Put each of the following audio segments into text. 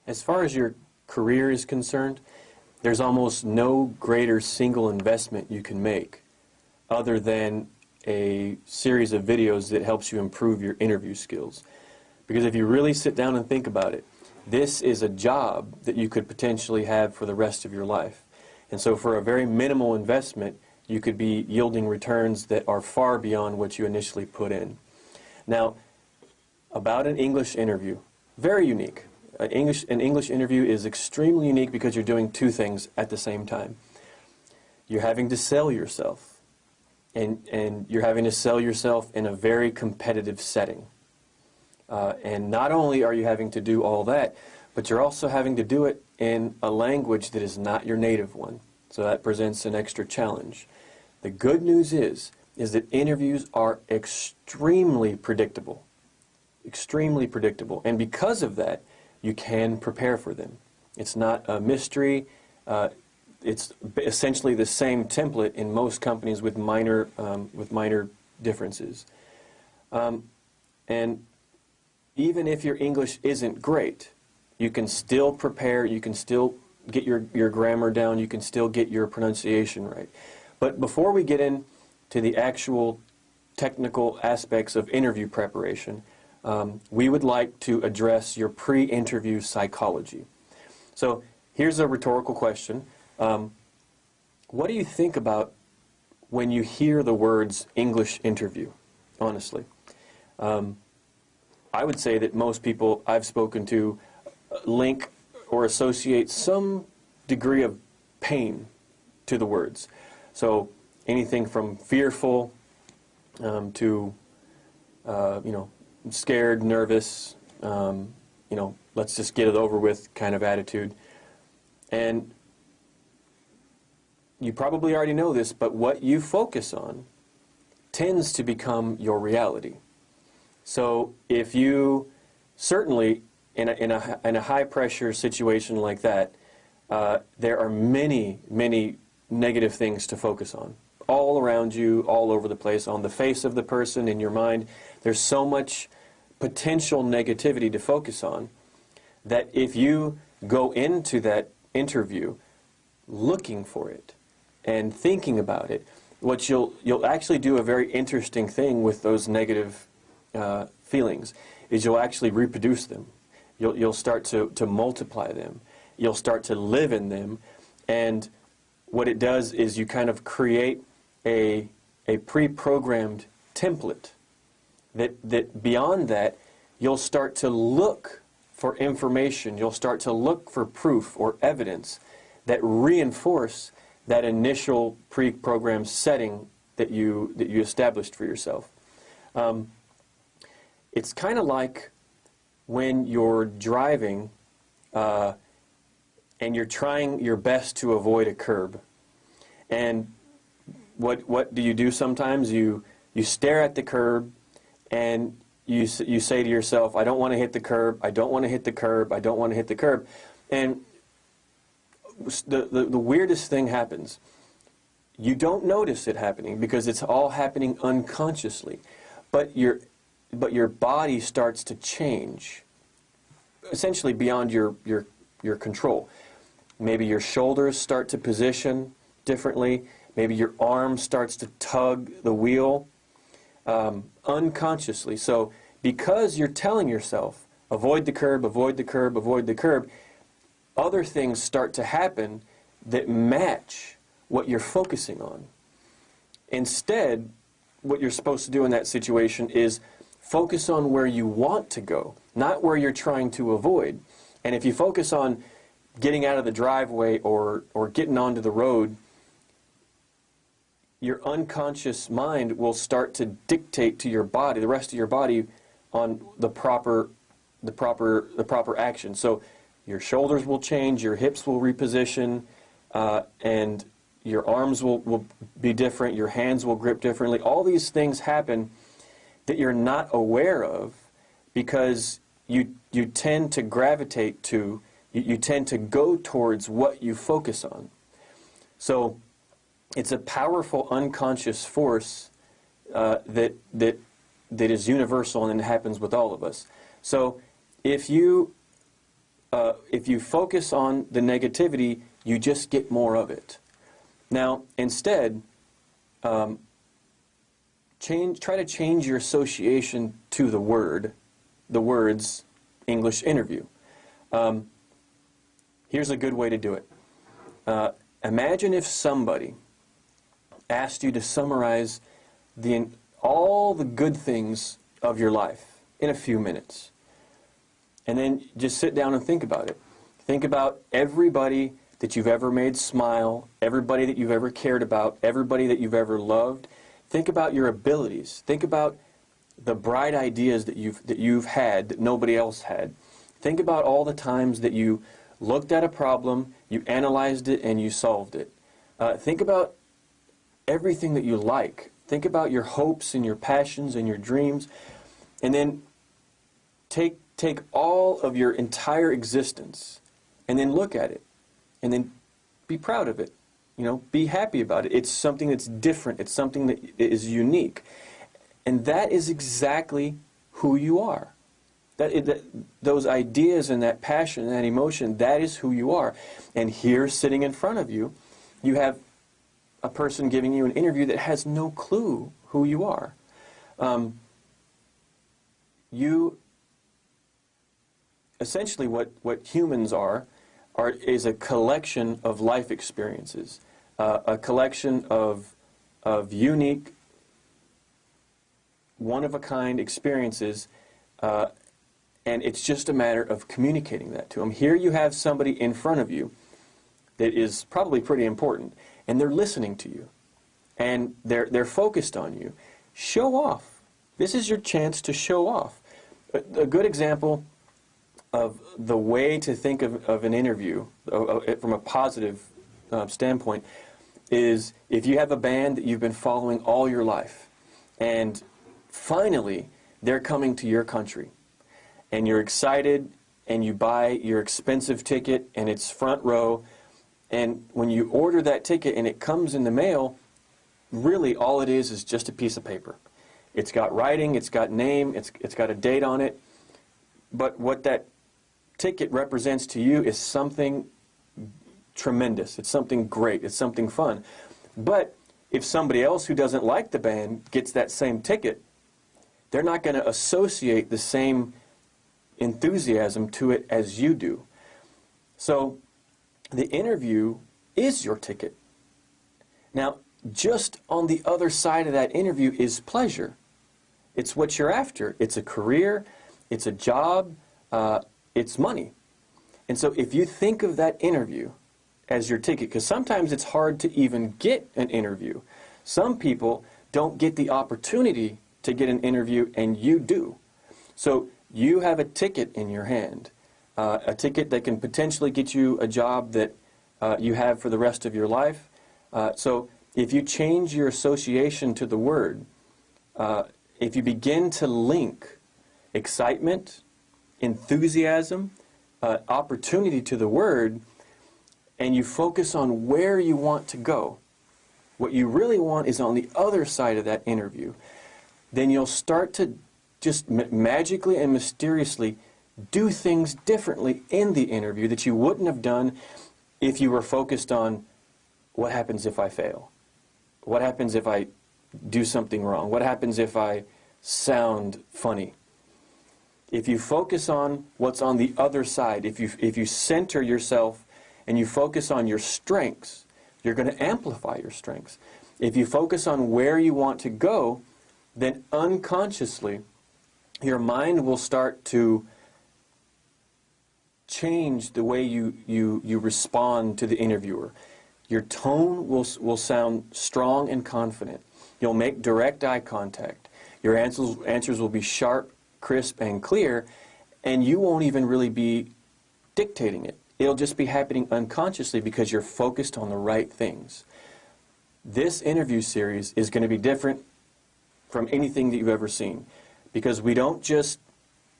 As far as your career is concerned, there's almost no greater single investment you can make other than a series of videos that helps you improve your interview skills. Because if you really sit down and think about it, this is a job that you could potentially have for the rest of your life. And so for a very minimal investment, you could be yielding returns that are far beyond what you initially put in. Now, about an English interview, very unique. An English interview is extremely unique because you're doing two things at the same time. You're having to sell yourself, and you're having to sell yourself in a very competitive setting. And not only are you having to do all that, but you're also having to do it in a language that is not your native one. So that presents an extra challenge. The good news is that interviews are extremely predictable. Extremely predictable. And because of that, you can prepare for them. It's not a mystery. It's essentially the same template in most companies with minor differences. And even if your English isn't great, you can still prepare, you can still get your grammar down, you can still get your pronunciation right. But before we get into the actual technical aspects of interview preparation, we would like to address your pre-interview psychology. So here's a rhetorical question. What do you think about when you hear the words English interview, honestly? I would say that most people I've spoken to link or associate some degree of pain to the words. So anything from fearful to, scared, nervous, let's just get it over with kind of attitude. And you probably already know this, but what you focus on tends to become your reality. So if you, certainly in a high-pressure situation like that, there are many, many negative things to focus on. All around you, all over the place, on the face of the person, in your mind. There's so much potential negativity to focus on that if you go into that interview looking for it and thinking about it, what you'll actually do a very interesting thing with those negative feelings is you'll actually reproduce them. You'll start to multiply them. You'll start to live in them, and what it does is you kind of create a pre-programmed template that beyond that you'll start to look for information, you'll start to look for proof or evidence that reinforce that initial pre-programmed setting that you established for yourself. It's kind of like when you're driving and you're trying your best to avoid a curb. And what do you do sometimes? You stare at the curb and you say to yourself, I don't want to hit the curb, I don't want to hit the curb, I don't want to hit the curb. And the weirdest thing happens. You don't notice it happening because it's all happening unconsciously. But your body starts to change, essentially beyond your control. Maybe your shoulders start to position differently. Maybe your arm starts to tug the wheel unconsciously. So because you're telling yourself, avoid the curb, avoid the curb, avoid the curb, other things start to happen that match what you're focusing on. Instead, what you're supposed to do in that situation is focus on where you want to go, not where you're trying to avoid. And if you focus on getting out of the driveway or getting onto the road, your unconscious mind will start to dictate to your body, the rest of your body, on the proper action. So your shoulders will change, your hips will reposition, and your arms will be different, your hands will grip differently. All these things happen that you're not aware of because you tend to gravitate to, you tend to go towards what you focus on. So it's a powerful unconscious force that is universal and it happens with all of us. So if you if you focus on the negativity, you just get more of it. Now, instead, try to change your association to the words English interview. Here's a good way to do it. Imagine if somebody asked you to summarize all the good things of your life in a few minutes. And then just sit down and think about it. Think about everybody that you've ever made smile, everybody that you've ever cared about, everybody that you've ever loved. Think about your abilities. Think about the bright ideas that you've had that nobody else had. Think about all the times that you looked at a problem, you analyzed it, and you solved it. Think about everything that you like. Think about your hopes and your passions and your dreams. And then take all of your entire existence and then look at it. And then be proud of it. You know, be happy about it. It's something that's different. It's something that is unique. And that is exactly who you are. Those ideas and that passion and that emotion, that is who you are. And here, sitting in front of you, you have a person giving you an interview that has no clue who you are. Essentially, what humans is a collection of life experiences, a collection of unique, one-of-a-kind experiences, and it's just a matter of communicating that to them. Here you have somebody in front of you that is probably pretty important, and they're listening to you, and they're focused on you. Show off. This is your chance to show off. A good example of the way to think of an interview from a positive standpoint is if you have a band that you've been following all your life, and finally they're coming to your country, and you're excited, and you buy your expensive ticket, and it's front row, and when you order that ticket and it comes in the mail, really all it is just a piece of paper. It's got writing, it's got name, it's got a date on it, but what that ticket represents to you is something tremendous. It's something great. It's something fun. But if somebody else who doesn't like the band gets that same ticket, they're not going to associate the same enthusiasm to it as you do. So the interview is your ticket. Now, just on the other side of that interview is pleasure. It's what you're after. It's a career. It's a job. It's money. And so if you think of that interview as your ticket, because sometimes it's hard to even get an interview. Some people don't get the opportunity to get an interview, and you do. So you have a ticket in your hand, a ticket that can potentially get you a job that you have for the rest of your life. So if you change your association to the word, if you begin to link excitement, enthusiasm, opportunity to the word, and you focus on where you want to go, what you really want is on the other side of that interview, then you'll start to just magically and mysteriously do things differently in the interview that you wouldn't have done if you were focused on what happens if I fail? What happens if I do something wrong? What happens if I sound funny? If you focus on what's on the other side, if you center yourself and you focus on your strengths, you're going to amplify your strengths. If you focus on where you want to go, then unconsciously your mind will start to change the way you respond to the interviewer. Your tone will sound strong and confident. You'll make direct eye contact. Your answers will be sharp, crisp, and clear, and you won't even really be dictating it. It'll just be happening unconsciously because you're focused on the right things. This interview series is going to be different from anything that you've ever seen, because we don't just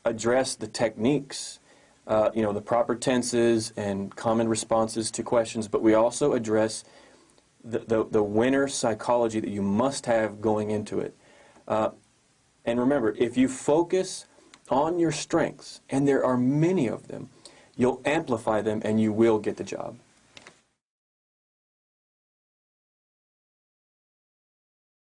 address the techniques, the proper tenses and common responses to questions, but we also address the winner psychology that you must have going into it. And remember, if you focus on your strengths, and there are many of them, you'll amplify them and you will get the job.